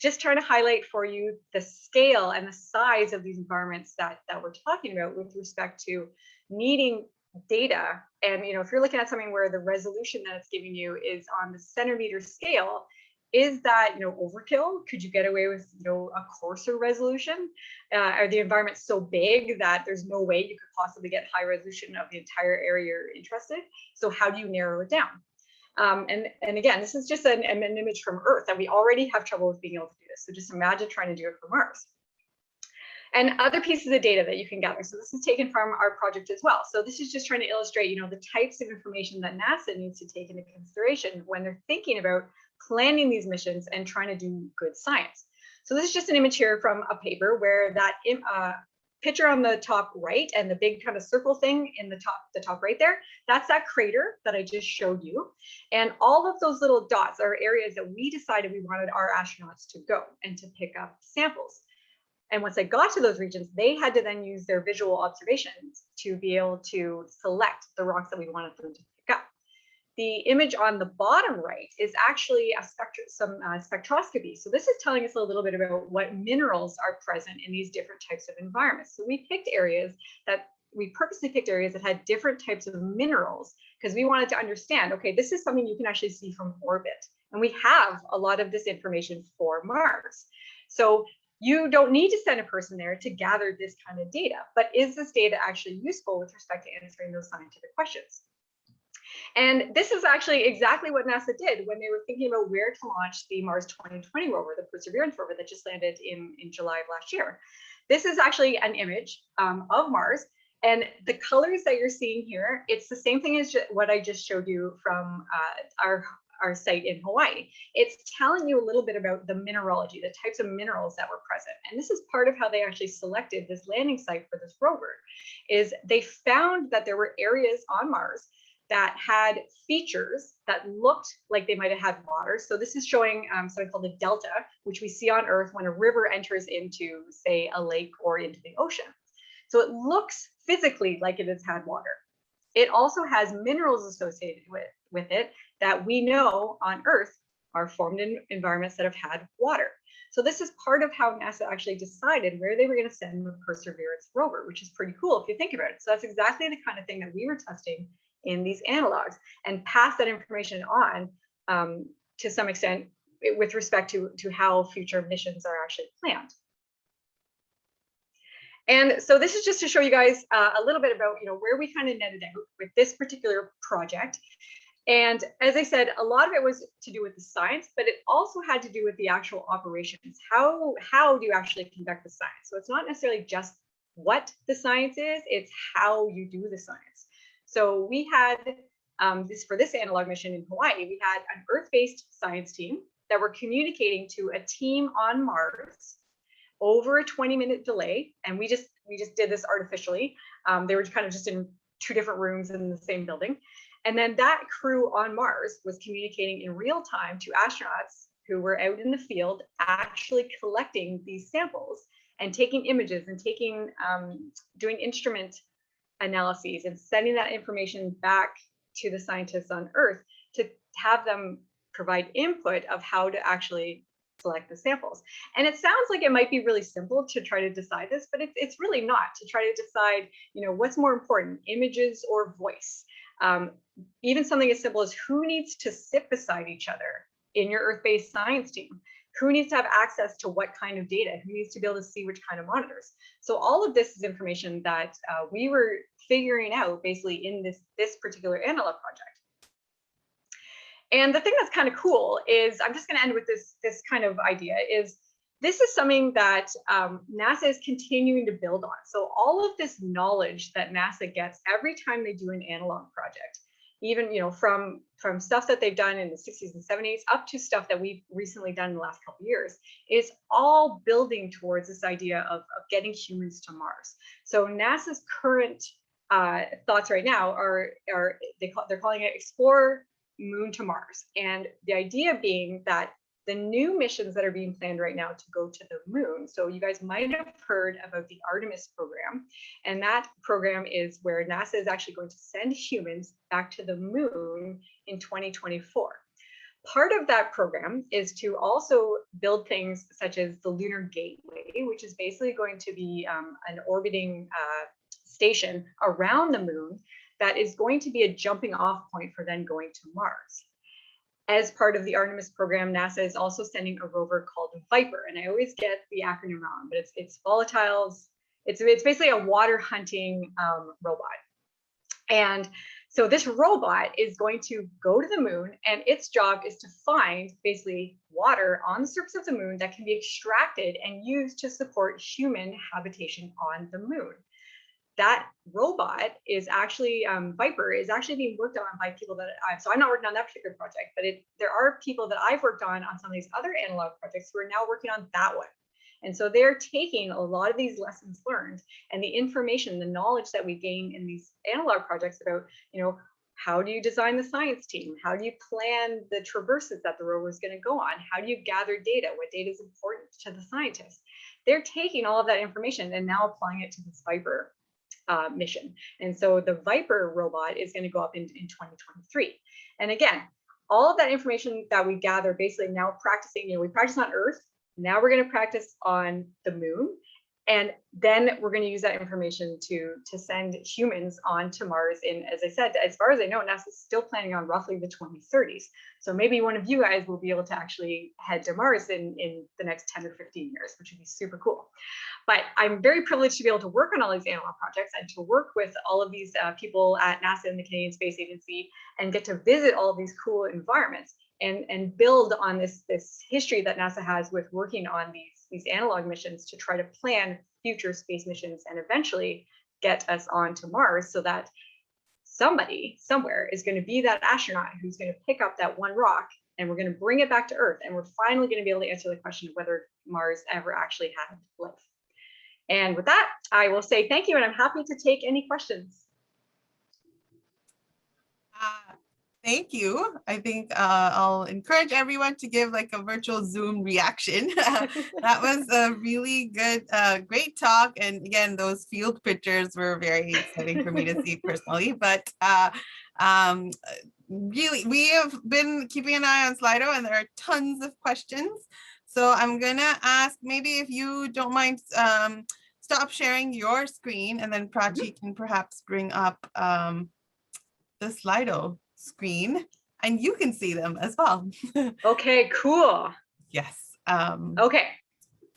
just trying to highlight for you the scale and the size of these environments that we're talking about with respect to needing data. And if you're looking at something where the resolution that it's giving you is on the centimeter scale, is that overkill? Could you get away with a coarser resolution? Are the environments so big that there's no way you could possibly get high resolution of the entire area you're interested? So how do you narrow it down? And again, this is just an image from Earth, and we already have trouble with being able to do this. So just imagine trying to do it for Mars. And other pieces of data that you can gather. So this is taken from our project as well. So this is just trying to illustrate, the types of information that NASA needs to take into consideration when they're thinking about planning these missions and trying to do good science. So this is just an image here from a paper where that picture on the top right and the big kind of circle thing in the top right there, that's that crater that I just showed you. And all of those little dots are areas that we decided we wanted our astronauts to go and to pick up samples. And once they got to those regions, they had to then use their visual observations to be able to select the rocks that we wanted them to pick up. The image on the bottom right is actually some spectroscopy. So this is telling us a little bit about what minerals are present in these different types of environments. So we purposely picked areas that had different types of minerals because we wanted to understand, okay, this is something you can actually see from orbit. And we have a lot of this information for Mars. So you don't need to send a person there to gather this kind of data, but is this data actually useful with respect to answering those scientific questions? And this is actually exactly what NASA did when they were thinking about where to launch the Mars 2020 rover, the Perseverance rover that just landed in July of last year. This is actually an image of Mars. And the colors that you're seeing here, it's the same thing as what I just showed you from our site in Hawaii. It's telling you a little bit about the mineralogy, the types of minerals that were present. And this is part of how they actually selected this landing site for this rover, is they found that there were areas on Mars that had features that looked like they might have had water. So this is showing something called a delta, which we see on Earth when a river enters into, say, a lake or into the ocean. So it looks physically like it has had water. It also has minerals associated with it that we know on Earth are formed in environments that have had water. So this is part of how NASA actually decided where they were going to send the Perseverance rover, which is pretty cool if you think about it. So that's exactly the kind of thing that we were testing in these analogs and pass that information on to some extent with respect to how future missions are actually planned. And so this is just to show you guys a little bit about where we kind of netted out with this particular project. And as I said, a lot of it was to do with the science, but it also had to do with the actual operations. How do you actually conduct the science? So it's not necessarily just what the science is, it's how you do the science. So we had for this analog mission in Hawaii, we had an Earth-based science team that were communicating to a team on Mars over a 20-minute delay. And we just did this artificially. They were kind of just in two different rooms in the same building. And then that crew on Mars was communicating in real time to astronauts who were out in the field, actually collecting these samples and taking images and doing instrument analyses and sending that information back to the scientists on Earth to have them provide input of how to actually select the samples. And it sounds like it might be really simple to try to decide this, but it's really not, to try to decide, what's more important, images or voice. Even something as simple as who needs to sit beside each other in your Earth-based science team? Who needs to have access to what kind of data? Who needs to be able to see which kind of monitors? So all of this is information that we were figuring out basically in this particular analog project. And the thing that's kind of cool is, I'm just going to end with this kind of idea, is this is something that NASA is continuing to build on. So all of this knowledge that NASA gets every time they do an analog project, even from stuff that they've done in the 60s and 70s up to stuff that we've recently done in the last couple of years, is all building towards this idea of getting humans to Mars. So NASA's current thoughts right now are they're calling it Explore Moon to Mars. And the idea being that the new missions that are being planned right now to go to the moon. So you guys might have heard about the Artemis program. And that program is where NASA is actually going to send humans back to the moon in 2024. Part of that program is to also build things such as the Lunar Gateway, which is basically going to be an orbiting station around the moon that is going to be a jumping off point for then going to Mars. As part of the Artemis program, NASA is also sending a rover called Viper, and I always get the acronym wrong, but it's volatiles. It's basically a water hunting robot. And So this robot is going to go to the moon, and its job is to find basically water on the surface of the moon that can be extracted and used to support human habitation on the moon. That robot is actually, Viper is actually being worked on by people that so I'm not working on that particular project, but there are people that I've worked on some of these other analog projects who are now working on that one. And so they're taking a lot of these lessons learned and the information, the knowledge that we gain in these analog projects about, how do you design the science team? How do you plan the traverses that the rover is going to go on? How do you gather data? What data is important to the scientists? They're taking all of that information and now applying it to this Viper mission. And so the Viper robot is going to go up in 2023. And again, all of that information that we gather, basically now practicing, we practice on Earth. Now we're going to practice on the moon. And then we're going to use that information to send humans on to Mars in, as I said, as far as I know, NASA's still planning on roughly the 2030s. So maybe one of you guys will be able to actually head to Mars in the next 10 or 15 years, which would be super cool. But I'm very privileged to be able to work on all these analog projects and to work with all of these people at NASA and the Canadian Space Agency and get to visit all of these cool environments and build on this history that NASA has with working on these analog missions to try to plan future space missions and eventually get us on to Mars, so that somebody somewhere is going to be that astronaut who's going to pick up that one rock and we're going to bring it back to Earth, and we're finally going to be able to answer the question of whether Mars ever actually had life. And with that, I will say thank you, and I'm happy to take any questions. Thank you. I think I'll encourage everyone to give like a virtual Zoom reaction. That was a really good, great talk. And again, those field pictures were very exciting for me to see personally. But really, we have been keeping an eye on Slido, and there are tons of questions. So I'm gonna ask, maybe if you don't mind, stop sharing your screen, and then Prachi can perhaps bring up the Slido screen, and you can see them as well. Okay, cool. Yes. Okay.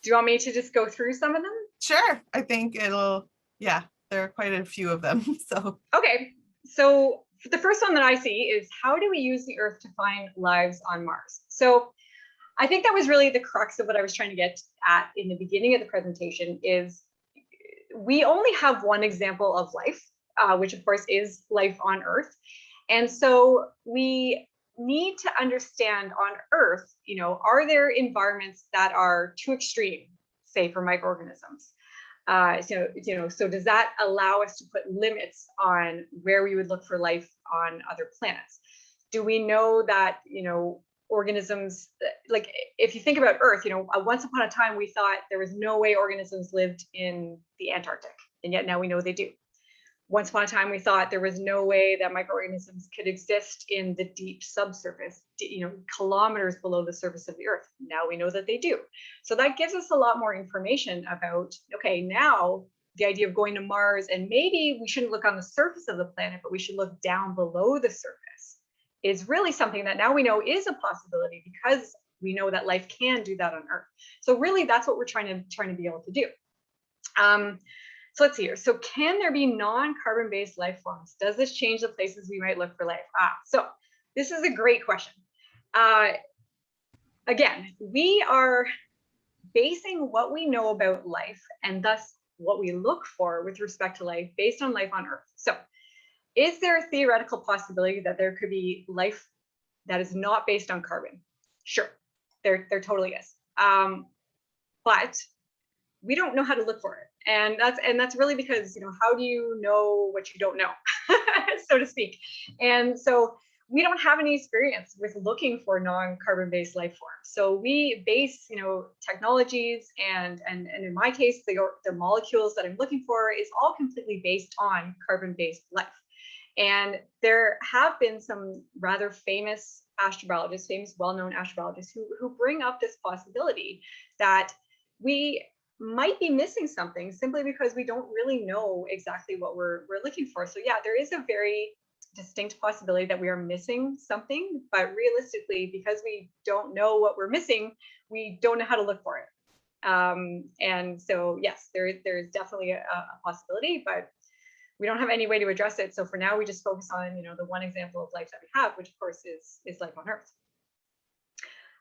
Do you want me to just go through some of them? Sure. I think it'll, yeah, there are quite a few of them. So. Okay. So the first one that I see is, how do we use the Earth to find lives on Mars? So I think that was really the crux of what I was trying to get at in the beginning of the presentation. Is we only have one example of life, which of course is life on Earth. And so we need to understand on Earth, are there environments that are too extreme, say for microorganisms? So does that allow us to put limits on where we would look for life on other planets? Do we know that, organisms, like if you think about Earth, once upon a time we thought there was no way organisms lived in the Antarctic, and yet now we know they do. Once upon a time, we thought there was no way that microorganisms could exist in the deep subsurface, kilometers below the surface of the Earth. Now we know that they do. So that gives us a lot more information about, okay, now the idea of going to Mars, and maybe we shouldn't look on the surface of the planet, but we should look down below the surface, is really something that now we know is a possibility, because we know that life can do that on Earth. So really, that's what we're trying to be able to do. So let's see here. So can there be non-carbon-based life forms? Does this change the places we might look for life? So this is a great question. Again, we are basing what we know about life, and thus what we look for with respect to life, based on life on Earth. So is there a theoretical possibility that there could be life that is not based on carbon? Sure, there totally is. But we don't know how to look for it. And that's really because, how do you know what you don't know, so to speak? And so we don't have any experience with looking for non-carbon-based life forms. So we base, technologies and in my case, the molecules that I'm looking for is all completely based on carbon-based life. And there have been some rather famous astrobiologists, well-known astrobiologists who bring up this possibility that we might be missing something simply because we don't really know exactly what we're looking for. So yeah, there is a very distinct possibility that we are missing something, but realistically, because we don't know what we're missing, we don't know how to look for it. And so yes, there is definitely a possibility, but we don't have any way to address it. So for now, we just focus on, the one example of life that we have, which of course is life on Earth.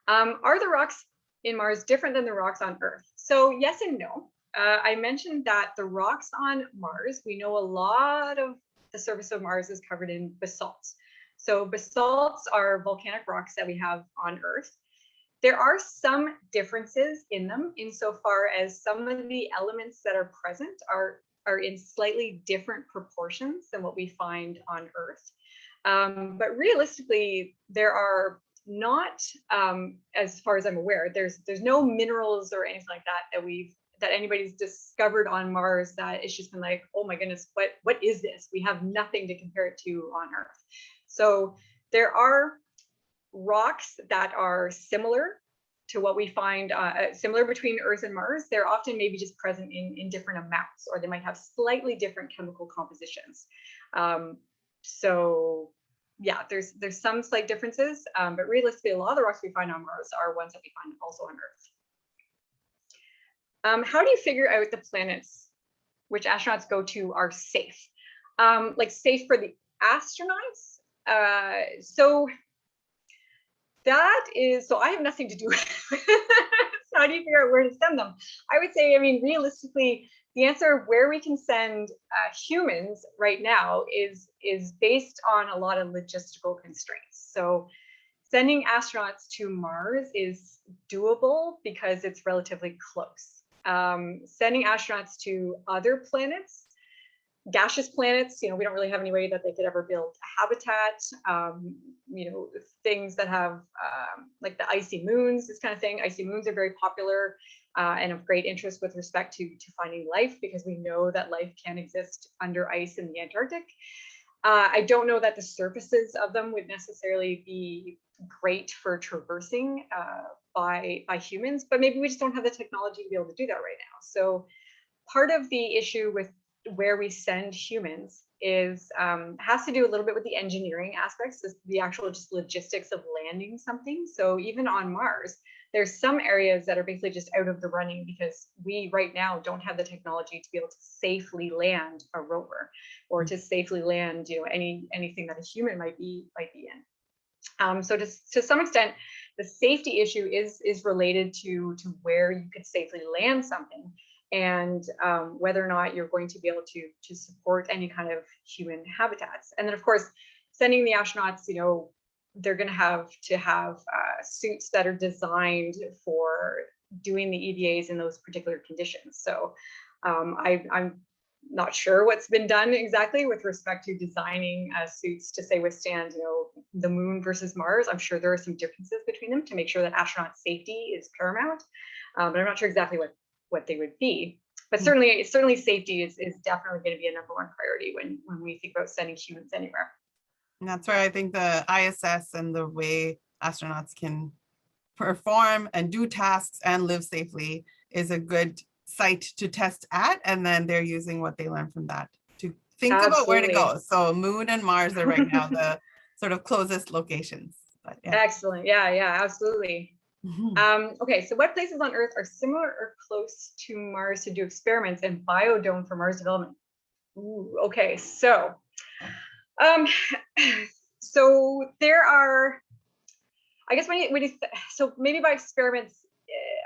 Are the rocks in Mars different than the rocks on Earth? So yes and no. I mentioned that the rocks on Mars, we know a lot of the surface of Mars is covered in basalts. So basalts are volcanic rocks that we have on Earth. There are some differences in them insofar as some of the elements that are present are in slightly different proportions than what we find on Earth. But realistically, there are not, as far as I'm aware, there's no minerals or anything like that anybody's discovered on Mars that it's just been like, oh my goodness, what is this? We have nothing to compare it to on Earth. So there are rocks that are similar to what we find, similar between Earth and Mars. They're often maybe just present in different amounts, or they might have slightly different chemical compositions. So yeah, there's some slight differences, but realistically, a lot of the rocks we find on Mars are ones that we find also on Earth. How do you figure out the planets which astronauts go to are safe? Like safe for the astronauts? So that is, so I have nothing to do with it. So how do you figure out where to send them? I would say, I mean, realistically, the answer of where we can send humans right now is based on a lot of logistical constraints. So sending astronauts to Mars is doable because it's relatively close. Sending astronauts to other planets, gaseous planets, we don't really have any way that they could ever build a habitat. Things that have like the icy moons, this kind of thing. Icy moons are very popular and of great interest with respect to finding life, because we know that life can exist under ice in the Antarctic. I don't know that the surfaces of them would necessarily be great for traversing by humans, but maybe we just don't have the technology to be able to do that right now. So part of the issue with where we send humans is has to do a little bit with the engineering aspects, the actual just logistics of landing something. So even on Mars, there's some areas that are basically just out of the running because we right now don't have the technology to be able to safely land a rover or to safely land, anything that a human might be in. So to some extent, the safety issue is related to where you could safely land something, and whether or not you're going to be able to support any kind of human habitats. And then of course, sending the astronauts, they're going to have suits that are designed for doing the EVAs in those particular conditions. So I'm not sure what's been done exactly with respect to designing suits to say withstand, the moon versus Mars. I'm sure there are some differences between them to make sure that astronaut safety is paramount, but I'm not sure exactly what they would be. But certainly safety is definitely going to be a #1 priority when we think about sending humans anywhere. And that's where I think the ISS and the way astronauts can perform and do tasks and live safely is a good site to test at. And then they're using what they learn from that to think about where to go. So Moon and Mars are right now the sort of closest locations. But yeah. Excellent. Yeah, absolutely. Okay, so what places on Earth are similar or close to Mars to do experiments and biodome for Mars development? Ooh, okay, so so there are, I guess so maybe by experiments,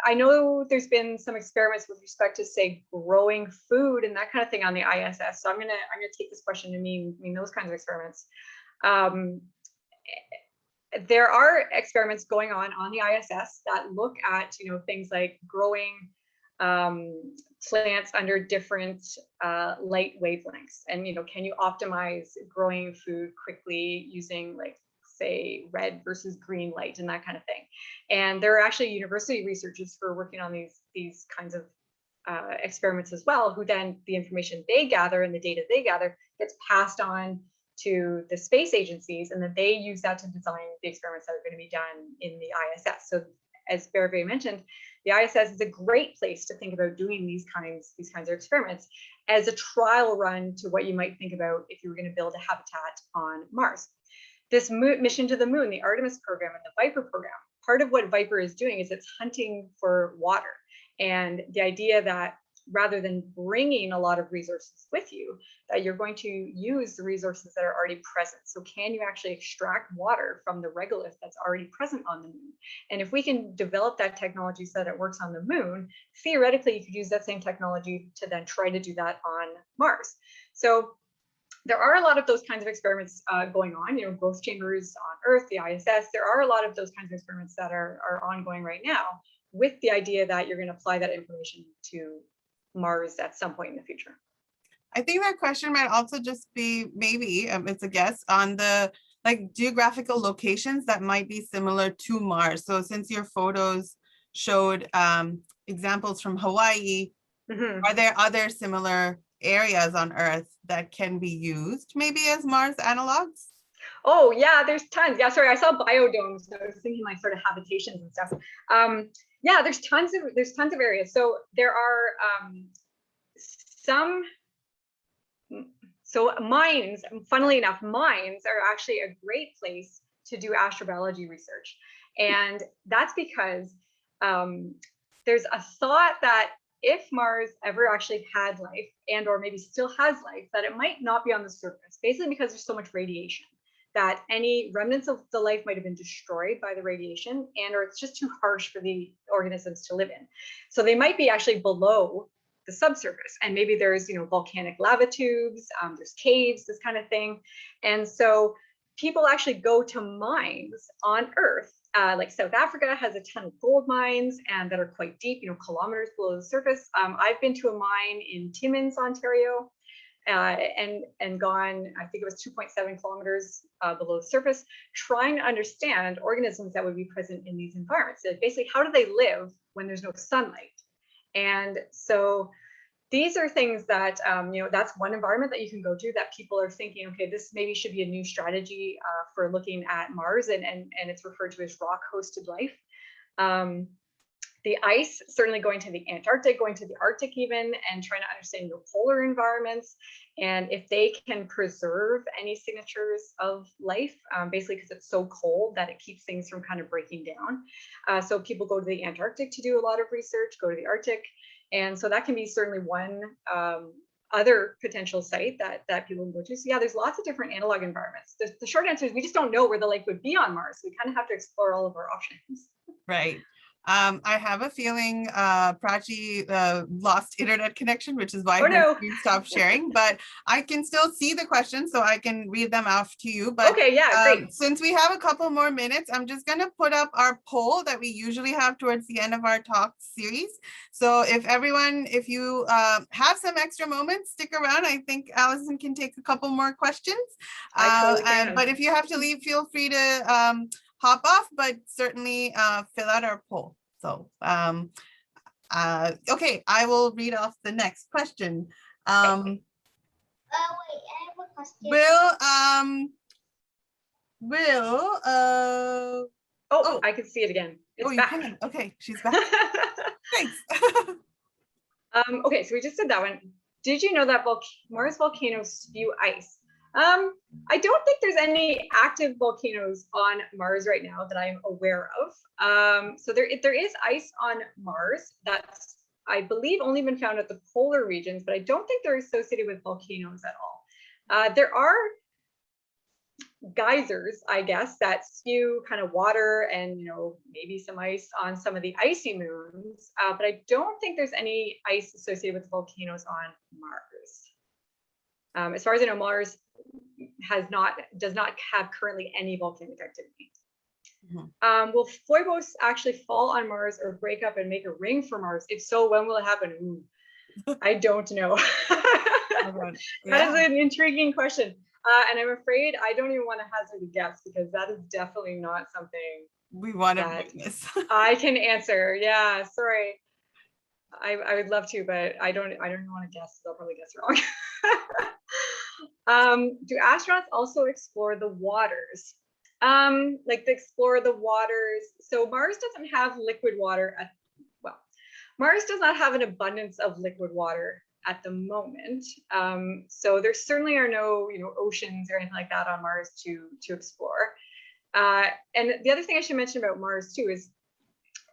I know there's been some experiments with respect to say growing food and that kind of thing on the ISS. So I'm gonna take this question to mean those kinds of experiments. There are experiments going on the ISS that look at things like growing plants under different light wavelengths, and can you optimize growing food quickly using like say red versus green light and that kind of thing. And there are actually university researchers who are working on these kinds of experiments as well, who then the information they gather and the data they gather gets passed on to the space agencies, and then they use that to design the experiments that are going to be done in the ISS. So as Barry mentioned, the ISS is a great place to think about doing these kinds of experiments as a trial run to what you might think about if you were going to build a habitat on Mars. This mission to the moon, the Artemis program and the Viper program, part of what Viper is doing is it's hunting for water. And the idea that rather than bringing a lot of resources with you, that you're going to use the resources that are already present. So can you actually extract water from the regolith that's already present on the moon? And if we can develop that technology so that it works on the moon, theoretically, you could use that same technology to then try to do that on Mars. So there are a lot of those kinds of experiments going on, growth chambers on Earth, the ISS. There are a lot of those kinds of experiments that are ongoing right now, with the idea that you're going to apply that information to Mars at some point in the future. I think that question might also just be, maybe it's a guess, on the geographical locations that might be similar to Mars. So since your photos showed examples from Hawaii, are there other similar areas on Earth that can be used maybe as Mars analogs? Oh yeah, there's tons. Yeah, sorry, I saw biodomes, so I was thinking like sort of habitations and stuff. Yeah, there's tons of areas. So there are so mines, funnily enough, mines are actually a great place to do astrobiology research. And that's because there's a thought that if Mars ever actually had life, and or maybe still has life, that it might not be on the surface, basically because there's so much radiation, that any remnants of the life might have been destroyed by the radiation, and or it's just too harsh for the organisms to live in. So they might be actually below the subsurface, and maybe there's volcanic lava tubes, there's caves, this kind of thing. And so people actually go to mines on Earth. Like South Africa has a ton of gold mines and that are quite deep, kilometers below the surface. I've been to a mine in Timmins, Ontario, and gone, I think it was 2.7 kilometers below the surface, trying to understand organisms that would be present in these environments. So basically, how do they live when there's no sunlight? And so these are things that, that's one environment that you can go to that people are thinking, okay, this maybe should be a new strategy for looking at Mars, and it's referred to as rock-hosted life. The ice, certainly going to the Antarctic, going to the Arctic even, and trying to understand the polar environments, and if they can preserve any signatures of life, basically because it's so cold that it keeps things from kind of breaking down. So people go to the Antarctic to do a lot of research, go to the Arctic. And so that can be certainly one other potential site that people can go to. So yeah, there's lots of different analog environments. The short answer is we just don't know where the life would be on Mars. We kind of have to explore all of our options. Right. I have a feeling Prachi lost internet connection, which is why her screen stopped sharing, but I can still see the questions, so I can read them off to you. But okay, yeah, great. Since we have a couple more minutes, I'm just going to put up our poll that we usually have towards the end of our talk series. So if you have some extra moments, stick around. I think Allison can take a couple more questions. But if you have to leave, feel free to hop off, but certainly fill out our poll. So, okay, I will read off the next question. Wait, I have a question. I can see it again. It's you back. can. Okay, she's back. Thanks. Okay, so we just did that one. Did you know that Mars volcanoes spew ice? I don't think there's any active volcanoes on Mars right now that I'm aware of. So there is ice on Mars that's, I believe, only been found at the polar regions, but I don't think they're associated with volcanoes at all. There are geysers, I guess, that spew kind of water and maybe some ice on some of the icy moons, but I don't think there's any ice associated with volcanoes on Mars. As far as I know, Mars does not have currently any volcanic activity. Mm-hmm. Will Phobos actually fall on Mars or break up and make a ring for Mars? If so, when will it happen? Ooh, I don't know. That is an intriguing question. And I'm afraid I don't even want to hazard a guess, because that is definitely not something we want to witness. I can answer. Yeah, sorry. I would love to, but I don't want to guess. I'll probably guess wrong. Do astronauts also explore the waters? Explore the waters. So Mars doesn't have liquid water Mars does not have an abundance of liquid water at the moment. So there certainly are no, oceans or anything like that on Mars to explore. And the other thing I should mention about Mars too is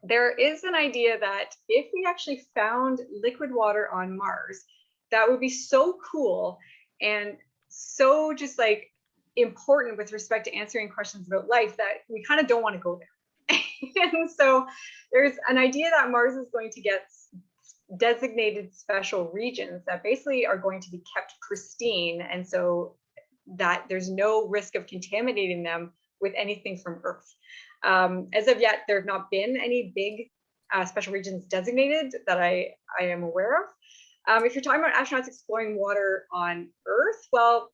there is an idea that if we actually found liquid water on Mars, that would be so cool and so just like important with respect to answering questions about life that we kind of don't want to go there. And so there's an idea that Mars is going to get designated special regions that basically are going to be kept pristine, and so that there's no risk of contaminating them with anything from Earth. As of yet, there have not been any big special regions designated that I am aware of. If you're talking about astronauts exploring water on Earth, well,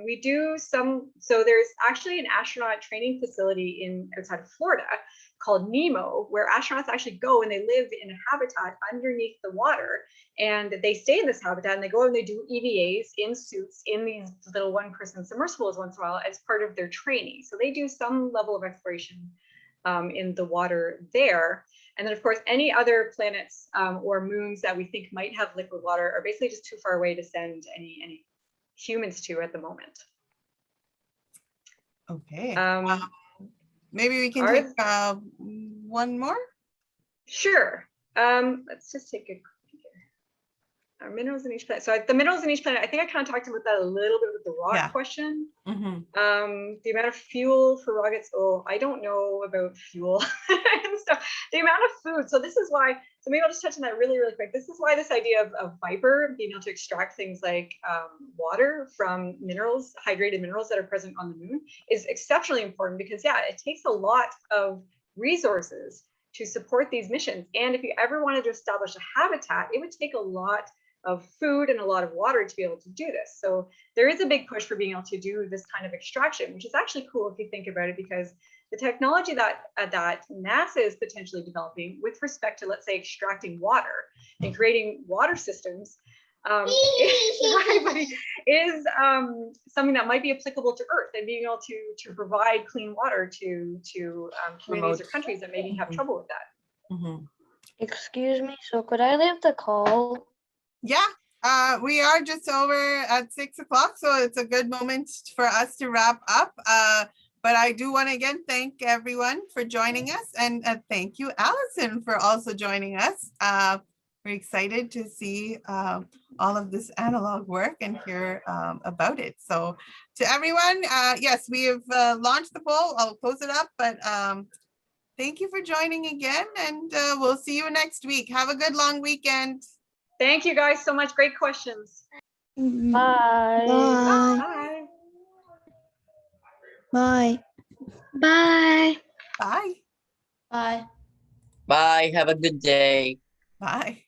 we do some, so there's actually an astronaut training facility outside of Florida called NEMO, where astronauts actually go and they live in a habitat underneath the water, and they stay in this habitat and they go and they do EVAs in suits in these little one-person submersibles once in a while as part of their training. So they do some level of exploration in the water there. And then of course, any other planets or moons that we think might have liquid water are basically just too far away to send any humans to at the moment. Okay. Maybe we can take one more. Sure. Let's just take a quick peek here. Our minerals in each planet. So the minerals in each planet, I think I kind of talked about that a little bit with the rock question. The amount of fuel for rockets. Oh, I don't know about fuel and stuff. The amount of food. So this is why, so maybe I'll just touch on that really, really quick. This is why this idea of Viper, being able to extract things like water from minerals, hydrated minerals that are present on the moon, is exceptionally important, because yeah, it takes a lot of resources to support these missions. And if you ever wanted to establish a habitat, it would take a lot of food and a lot of water to be able to do this. So there is a big push for being able to do this kind of extraction, which is actually cool if you think about it, because the technology that NASA is potentially developing with respect to, let's say, extracting water and creating water systems is something that might be applicable to Earth, and being able to provide clean water to communities or countries that maybe have trouble with that. Excuse me, so could I leave the call? Yeah, we are just over at 6 o'clock, so it's a good moment for us to wrap up. But I do want to again thank everyone for joining us, and thank you, Allison, for also joining us. We're excited to see all of this analog work and hear about it. So to everyone, yes, we have launched the poll. I'll close it up, but thank you for joining again, and we'll see you next week. Have a good long weekend. Thank you guys so much. Great questions. Bye. Bye. Bye. Bye. Bye. Bye. Bye. Have a good day. Bye.